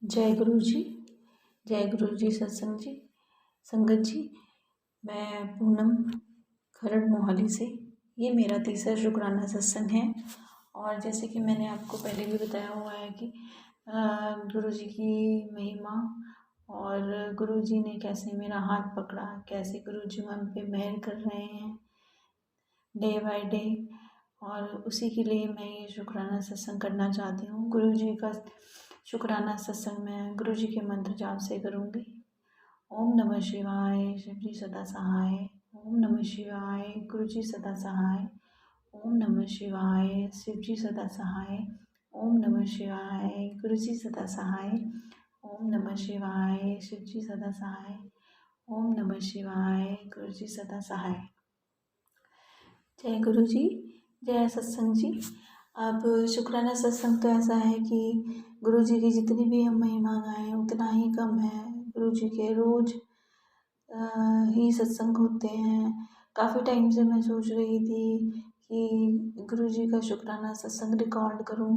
जय गुरु जी। जय गुरु जी सत्संग जी संगत जी। मैं पूनम खरड़ मोहाली से। ये मेरा तीसरा शुक्राना सत्संग है। और जैसे कि मैंने आपको पहले भी बताया हुआ है कि गुरु जी की महिमा और गुरु जी ने कैसे मेरा हाथ पकड़ा, कैसे गुरु जी हम पे मेहर कर रहे हैं डे बाय डे। और उसी के लिए मैं ये शुक्राना सत्संग करना चाहती हूँ। गुरु जी का शुक्राना सत्संग मैं गुरु जी के मंत्र जाप से करूँगी। ओम नमः शिवाय, शिव जी सदा सहाय। ओम नमः शिवाय, गुरु जी सदा सहाय। ओम नमः शिवाय, शिव जी सदा सहाय। ओम नमः शिवाय, गुरु जी सदा सहाय। ओम नमः शिवाय, शिव जी सदा सहाय। ओम नमः शिवाय, गुरु जी सदा सहाय। जय गुरु जी, जय सत्संग जी। अब शुक्राना सत्संग तो ऐसा है कि गुरु जी की जितनी भी हम महिमा गाएं उतना ही कम है। गुरु जी के रोज़ ही सत्संग होते हैं। काफ़ी टाइम से मैं सोच रही थी कि गुरु जी का शुक्राना सत्संग रिकॉर्ड करूं,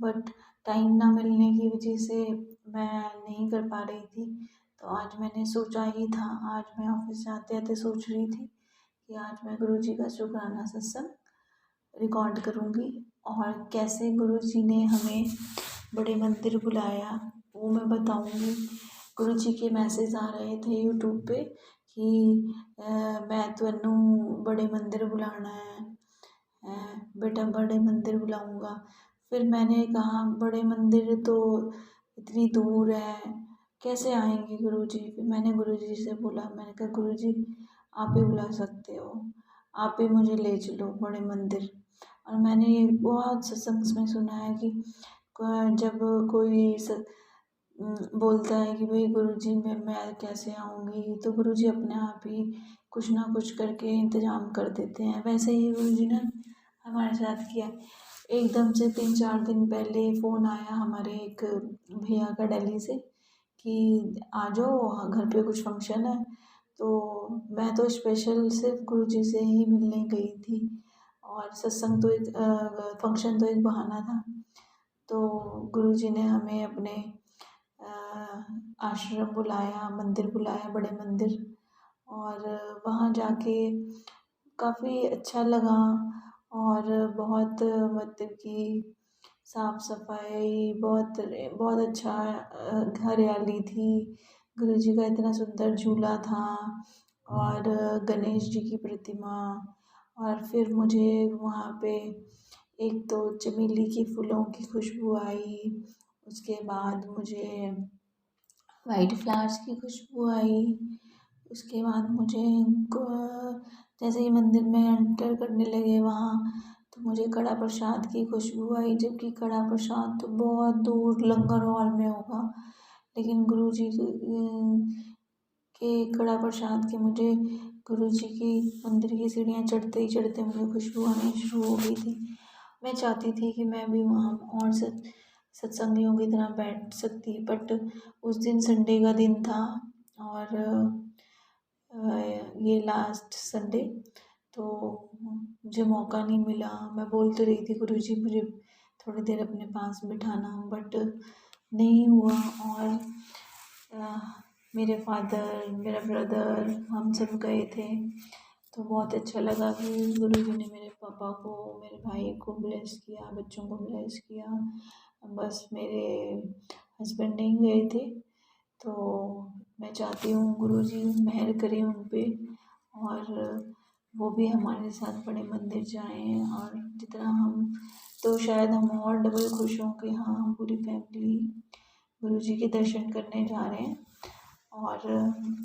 बट टाइम ना मिलने की वजह से मैं नहीं कर पा रही थी। तो आज मैंने सोचा ही था, आज मैं ऑफिस जाते आते सोच रही थी कि आज मैं गुरु जी का शुक्राना सत्संग रिकॉर्ड करूँगी। और कैसे गुरु जी ने हमें बड़े मंदिर बुलाया वो मैं बताऊँगी। गुरु जी के मैसेज आ रहे थे यूट्यूब पे कि मैं तैनू बड़े मंदिर बुलाना है, बेटा बड़े मंदिर बुलाऊँगा। फिर मैंने कहा बड़े मंदिर तो इतनी दूर है, कैसे आएंगे गुरु जी। फिर मैंने गुरु जी से बोला, मैंने कहा गुरु जी आप ही बुला सकते हो, आप ही मुझे ले चलो बड़े मंदिर। और मैंने ये बहुत सत्संग में सुना है कि जब कोई बोलता है कि भाई गुरु जी मैं कैसे आऊँगी, तो गुरु जी अपने आप ही कुछ ना कुछ करके इंतज़ाम कर देते हैं। वैसे ही गुरु जी ने हमारे साथ किया। एकदम से 3-4 दिन पहले फ़ोन आया हमारे एक भैया का दिल्ली से कि आ जाओ घर पे कुछ फंक्शन है। तो मैं तो स्पेशल सिर्फ गुरु जी से ही मिलने गई थी। और सत्संग तो एक फंक्शन तो एक बहाना था। तो गुरु जी ने हमें अपने आश्रम बुलाया, मंदिर बुलाया, बड़े मंदिर। और वहाँ जाके काफ़ी अच्छा लगा। और बहुत मतलब कि साफ सफाई बहुत बहुत अच्छा, हरियाली थी। गुरु जी का इतना सुंदर झूला था और गणेश जी की प्रतिमा। और फिर मुझे वहाँ पे एक तो चमेली की फूलों की खुशबू आई, उसके बाद मुझे वाइट फ्लावर्स की खुशबू आई। उसके बाद मुझे जैसे ही मंदिर में एंटर करने लगे वहाँ, तो मुझे कड़ा प्रसाद की खुशबू आई। जबकि कड़ा प्रसाद तो बहुत दूर लंगर हॉल में होगा, लेकिन गुरु जी के कड़ा प्रसाद की मुझे गुरु जी की मंदिर की सीढ़ियाँ चढ़ते ही चढ़ते मुझे खुशबू आनी शुरू हो गई थी। मैं चाहती थी कि मैं भी वहाँ और सत्संगियों की तरह बैठ सकती, बट उस दिन संडे का दिन था और ये लास्ट संडे, तो मुझे मौका नहीं मिला। मैं बोल तो रही थी गुरु जी मुझे थोड़ी देर अपने पास बिठाना, बट नहीं हुआ। और मेरे फादर, मेरा ब्रदर, हम सब गए थे। तो बहुत अच्छा लगा कि गुरु जी ने मेरे पापा को, मेरे भाई को ब्लेस किया, बच्चों को ब्लेस किया। बस मेरे हस्बैंड नहीं गए थे। तो मैं चाहती हूँ गुरु जी मेहर करें उन पे और वो भी हमारे साथ बड़े मंदिर जाएं। और जितना हम, तो शायद हम और डबल खुश हों कि हाँ हम पूरी फैमिली गुरु जी के दर्शन करने जा रहे हैं। और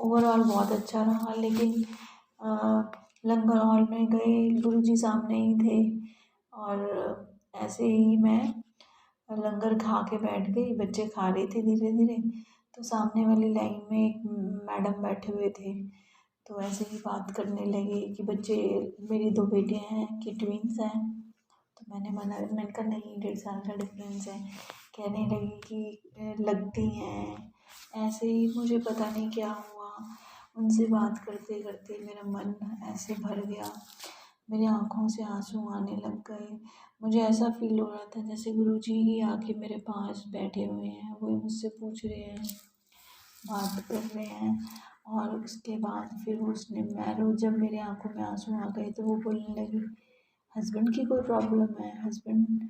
ओवरऑल बहुत अच्छा रहा। लेकिन लंगर हॉल में गए, गुरु जी सामने ही थे और ऐसे ही मैं लंगर खा के बैठ गई। बच्चे खा रहे थे धीरे धीरे, तो सामने वाली लाइन में एक मैडम बैठे हुए थे। तो ऐसे ही बात करने लगे कि बच्चे, मेरी 2 बेटियां हैं कि ट्विंस हैं। तो मैंने कहा नहीं, 1.5 साल का डिफरेंस है। कहने लगी कि लगती हैं। ऐसे ही मुझे पता नहीं क्या हुआ, उनसे बात करते करते मेरा मन ऐसे भर गया मेरी आँखों से आंसू आने लग गए। मुझे ऐसा फ़ील हो रहा था जैसे गुरुजी ही आके मेरे पास बैठे हुए हैं, वही मुझसे पूछ रहे हैं, बात कर रहे हैं। और उसके बाद फिर उसने जब मेरे आँखों में आंसू आ गए तो वो बोलने लगी, हस्बैंड की कोई प्रॉब्लम है हस्बैंड?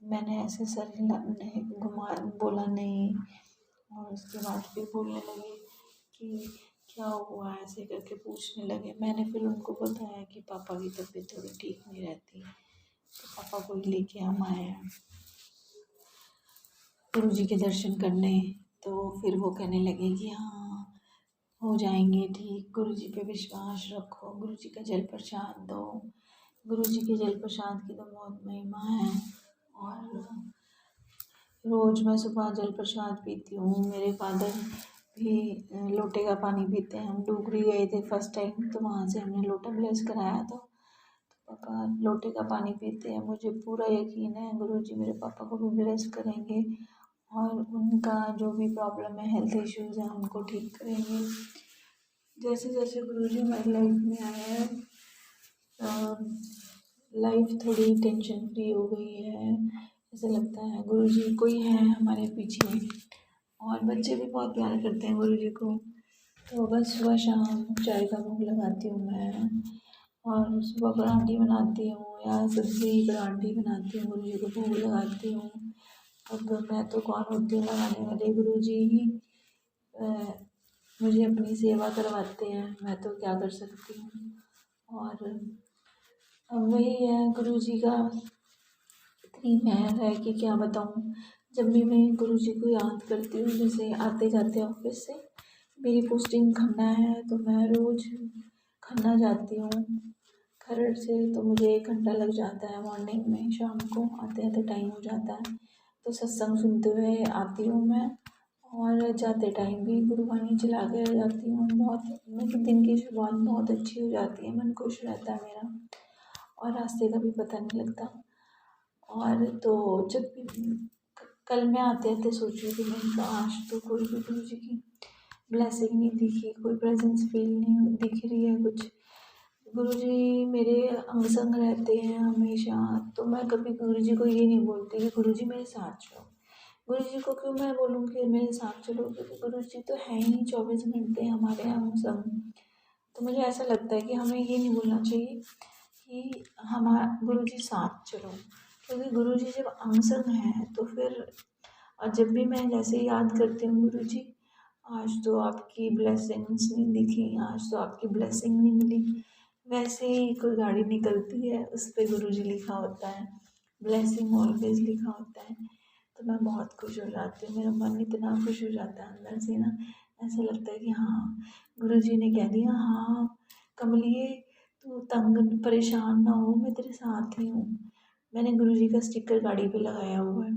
मैंने ऐसे सर हिला नहीं, घुमा बोला नहीं। और उसके बाद फिर बोलने लगे कि क्या हुआ, ऐसे करके पूछने लगे। मैंने फिर उनको बताया कि पापा की तबीयत थोड़ी ठीक नहीं रहती, तो पापा को ही लेके हम आए हैं गुरु जी के दर्शन करने। तो फिर वो कहने लगे कि हाँ हो जाएंगे ठीक, गुरु जी पे विश्वास रखो, गुरु जी का जल प्रसाद दो। गुरु जी के जल प्रसाद की तो बहुत महिमा है। और रोज़ मैं सुबह जल प्रसाद पीती हूँ। मेरे फादर भी लोटे का पानी पीते हैं। हम डुगरी गए थे फर्स्ट टाइम, तो वहाँ से हमने लोटा ब्लेस कराया था, तो पापा लोटे का पानी पीते हैं। मुझे पूरा यकीन है गुरुजी मेरे पापा को भी ब्लेस करेंगे और उनका जो भी प्रॉब्लम है, हेल्थ इश्यूज़ हैं, उनको ठीक करेंगे। जैसे जैसे गुरुजी हमारी लाइफ में आए हैं, लाइफ थोड़ी टेंशन फ्री हो गई है। ऐसा लगता है गुरुजी कोई है हमारे पीछे। और बच्चे भी बहुत प्यार करते हैं गुरुजी को। तो बस सुबह शाम चाय का भोग लगाती हूँ मैं, और सुबह परांठी बनाती हूँ या सब्ज़ी परांठी बनाती हूँ, गुरुजी को भोग लगाती हूँ। अब मैं तो कौन होती हूँ लगाने वाली, गुरुजी ही मुझे अपनी सेवा करवाते हैं, मैं तो क्या कर सकती हूँ। और अब वही है गुरुजी का इतनी मेहर है कि क्या बताऊँ। जब भी मैं गुरुजी को याद करती हूँ, जैसे आते जाते ऑफिस से, मेरी पोस्टिंग खन्ना है तो मैं रोज़ खन्ना जाती हूँ खरड़ से, तो मुझे 1 घंटा लग जाता है मॉर्निंग में, शाम को आते आते टाइम हो जाता है। तो सत्संग सुनते हुए आती हूँ मैं, और जाते टाइम भी गुरुवाणी चला कर जाती हूँ। बहुत मेरे दिन की शुरुआत बहुत अच्छी हो जाती है, मन खुश रहता है मेरा, और रास्ते का भी पता नहीं लगता। और तो जब भी कल मैं आते आते सोच रही थी, मैंने कहा आज तो कोई भी गुरु जी की ब्लेसिंग नहीं दिखी, कोई प्रेजेंस फील नहीं दिख रही है कुछ। गुरु जी मेरे अंग संग रहते हैं हमेशा, तो मैं कभी गुरु जी को ये नहीं बोलती कि गुरु जी मेरे साथ चलो। गुरु जी को क्यों मैं बोलूँ कि मेरे साथ चलो, क्योंकि गुरु जी तो है ही 24 घंटे हमारे अंग संग। तो मुझे ऐसा लगता है कि हमें ये नहीं बोलना चाहिए कि हमारा गुरु जी साथ चलो, क्योंकि गुरु जी जब अंग संग हैं तो फिर, और जब भी मैं जैसे याद करती हूँ गुरु जी, आज तो आपकी ब्लेसिंग्स नहीं दिखी, आज तो आपकी ब्लेसिंग नहीं मिली, वैसे ही कोई गाड़ी निकलती है उस पर गुरु जी लिखा होता है, ब्लेसिंग ऑलवेज लिखा होता है। तो मैं बहुत खुश हो जाती हूँ, मेरा मन इतना खुश हो जाता है अंदर से ना, ऐसा लगता है कि हाँ गुरु जी ने कह दिया, हाँ कमलिए तू तंग परेशान ना हो, मैं तेरे साथ ही हूँ। मैंने गुरु जी का स्टिकर गाड़ी पे लगाया हुआ है,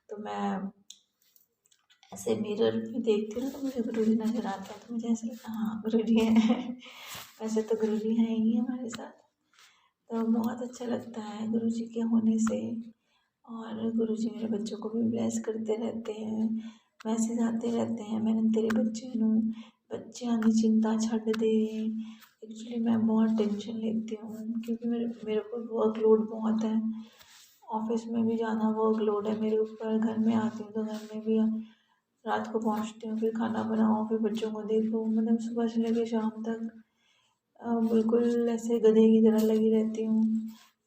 तो मैं ऐसे मिरर में देखती हूँ ना तो मुझे गुरु जी नज़र आते हैं, तो मुझे ऐसा लगता है हाँ गुरु जी हैं। वैसे तो गुरु जी हैं ही हमारे साथ, तो बहुत अच्छा लगता है गुरु जी के होने से। और गुरु जी मेरे बच्चों को भी ब्लेस करते रहते हैं, मैसेज आते रहते हैं, मैंने तेरे बच्चे नू बच्चों की चिंता छੱਡ दे। एक्चुअली मैं बहुत टेंशन लेती हूँ, क्योंकि मेरे को वर्कलोड बहुत है, ऑफिस में भी जाना वर्कलोड है मेरे ऊपर, घर में आती हूँ तो घर में भी रात को पहुँचती हूँ, फिर खाना बनाओ, फिर बच्चों को देखो, मतलब सुबह से लेकर शाम तक बिल्कुल ऐसे गधे की तरह लगी रहती हूँ।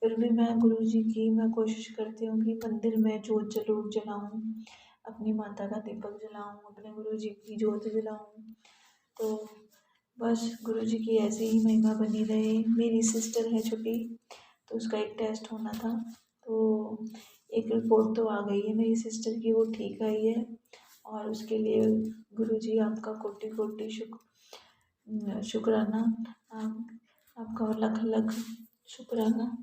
फिर भी मैं गुरु जी की मैं कोशिश करती हूँ कि मंदिर में जोत जरूर जलाऊँ, अपनी माता का दीपक जलाऊँ, अपने गुरु जी की जोत जलाऊँ। तो बस गुरु जी की ऐसे ही महिमा बनी रहे। मेरी सिस्टर है छोटी, तो उसका एक टेस्ट होना था, तो एक रिपोर्ट तो आ गई है मेरी सिस्टर की, वो ठीक आई है। और उसके लिए गुरु जी आपका कोटि कोटि शुक्राना, आपका लख लख शुक्राना।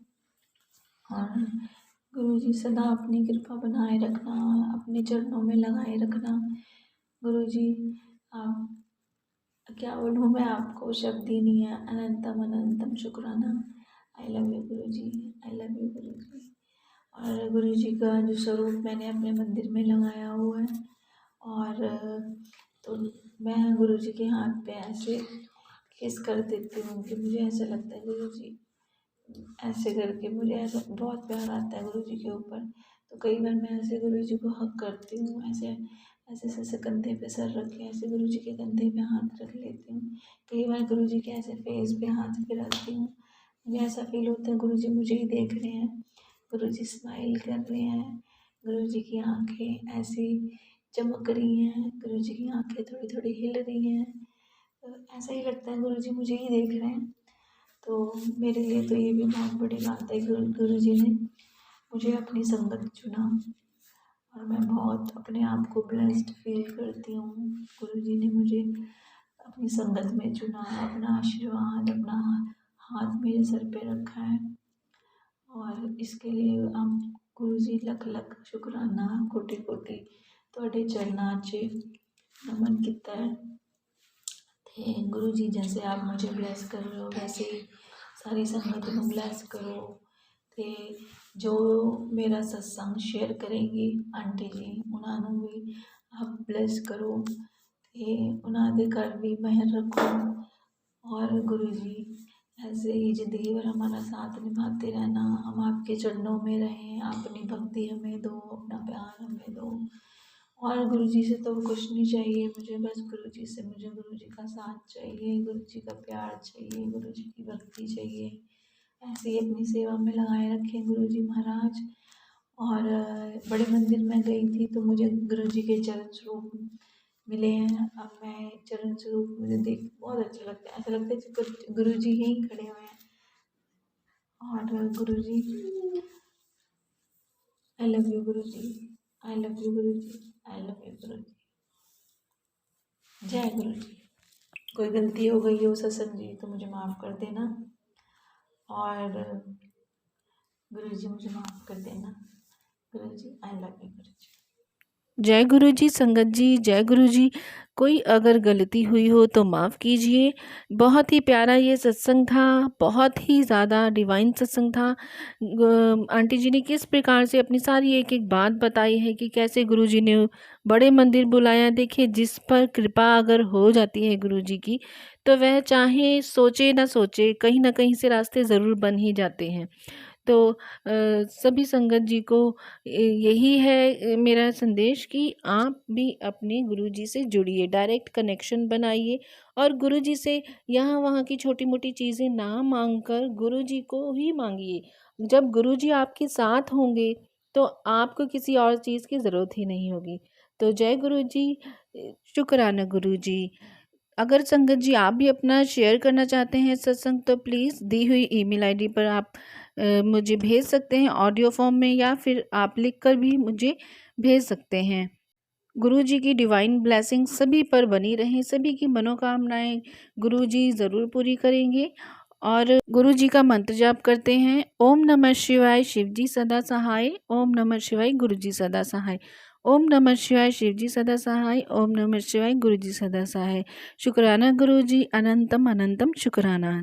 और गुरु जी सदा अपनी कृपा बनाए रखना, अपने चरणों में लगाए रखना। गुरु जी आप क्या बोलूँ मैं आपको, शब्द ही नहीं है, अनंतम अनंतम शुक्राना। I love you Guru ji, I love you गुरु जी। और गुरु जी का जो स्वरूप मैंने अपने मंदिर में लगाया हुआ है, और तो मैं गुरु जी के हाथ पे ऐसे किस कर देती हूँ कि मुझे ऐसा लगता है गुरु जी ऐसे करके मुझे ऐसा बहुत प्यार आता है गुरु जी के ऊपर। तो कई बार मैं ऐसे गुरु जी को हग करती हूँ, ऐसे ऐसे ऐसे कंधे पे सर रख के ऐसे गुरु जी के कंधे पे हाथ रख लेती हूँ। कई बार गुरु जी के ऐसे फेस पे हाथ फिराती हूँ। मुझे ऐसा फील होता है गुरु जी मुझे ही देख रहे हैं, गुरु जी स्माइल कर रहे हैं, गुरु जी की आंखें ऐसी चमक रही हैं, गुरु जी की आंखें थोड़ी थोड़ी हिल रही हैं। तो ऐसा ही लगता है गुरु जी मुझे ही देख रहे हैं। तो मेरे लिए तो ये भी बहुत बड़ी बात है, गुरु जी ने मुझे अपनी संगत चुना और मैं बहुत अपने आप को ब्लेस्ड फील करती हूँ। गुरु जी ने मुझे अपनी संगत में चुना, अपना आशीर्वाद, अपना हाथ मेरे सर पे रखा है और इसके लिए आप गुरु जी लख लख शुकराना, कोटि कोटि ਤੁਹਾਡੇ चरना च नमन किता है। थे गुरु जी जैसे आप मुझे ब्लेस कर रहे हो वैसे ही सारी संगत को ब्लेस करो। ते जो मेरा सत्संग शेयर करेंगी आंटी जी उन्होंने भी आप ब्लेस करो ते उन्होंने घर भी मेहर रखो। और गुरु जी ऐसे ही ज़िंदगी भर हमारा साथ निभाते रहना, हम आपके चरणों में रहें, अपनी भक्ति हमें दो, अपना प्यार हमें दो। और गुरु जी से तो कुछ नहीं चाहिए मुझे, बस गुरु जी से मुझे गुरु जी का साथ चाहिए, गुरु जी का प्यार चाहिए, गुरु जी की भक्ति चाहिए। ऐसे ही अपनी सेवा में लगाए रखें गुरु जी महाराज। और बड़े मंदिर में गई थी तो मुझे गुरु जी के चरण स्वरूप मिले हैं। अब मैं चरण स्वरूप मुझे देख बहुत अच्छा लगता है, ऐसा लगता है कि गुरु जी यहीं खड़े हुए हैं। और गुरु जी I love you Guru ji, I love you Guru ji, I love you गुरु जी। जय गुरु जी। कोई गलती हो गई हो सत्संग जी तो मुझे माफ़ कर देना और गुरु जी मुझे माफ़ कर देना। गुरु जी आई लव यू गुरु जी। जय गुरु जी संगत जी, जय गुरु जी। कोई अगर गलती हुई हो तो माफ़ कीजिए। बहुत ही प्यारा ये सत्संग था, बहुत ही ज़्यादा डिवाइन सत्संग था। आंटी जी ने किस प्रकार से अपनी सारी एक एक बात बताई है कि कैसे गुरु जी ने बड़े मंदिर बुलाया। देखिए जिस पर कृपा अगर हो जाती है गुरु जी की तो वह चाहे सोचे ना सोचे कहीं ना कहीं से रास्ते ज़रूर बन ही जाते हैं। तो सभी संगत जी को यही है मेरा संदेश कि आप भी अपने गुरुजी से जुड़िए, डायरेक्ट कनेक्शन बनाइए और गुरुजी से यहाँ वहाँ की छोटी मोटी चीज़ें ना मांगकर गुरुजी को ही मांगिए। जब गुरुजी आपके साथ होंगे तो आपको किसी और चीज़ की ज़रूरत ही नहीं होगी। तो जय गुरुजी, शुक्राना गुरुजी। अगर संगत जी आप भी अपना शेयर करना चाहते हैं सत्संग तो प्लीज़ दी हुई ईमेल आईडी पर आप मुझे भेज सकते हैं ऑडियो फॉर्म में, या फिर आप लिखकर भी मुझे भेज सकते हैं। गुरु जी की डिवाइन ब्लेसिंग सभी पर बनी रहें, सभी की मनोकामनाएं गुरु जी ज़रूर पूरी करेंगे। और गुरु जी का मंत्र जाप करते हैं, ओम नमः शिवाय शिव जी सदा सहाय, ओम नमः शिवाय गुरु जी सदा सहाय, ओम नमः शिवाय शिव जी सदा सहाय, ओम नमः शिवाय गुरु जी सदा सहाय। शुक्राना गुरु जी, अनंतम अनंतम शुक्राना।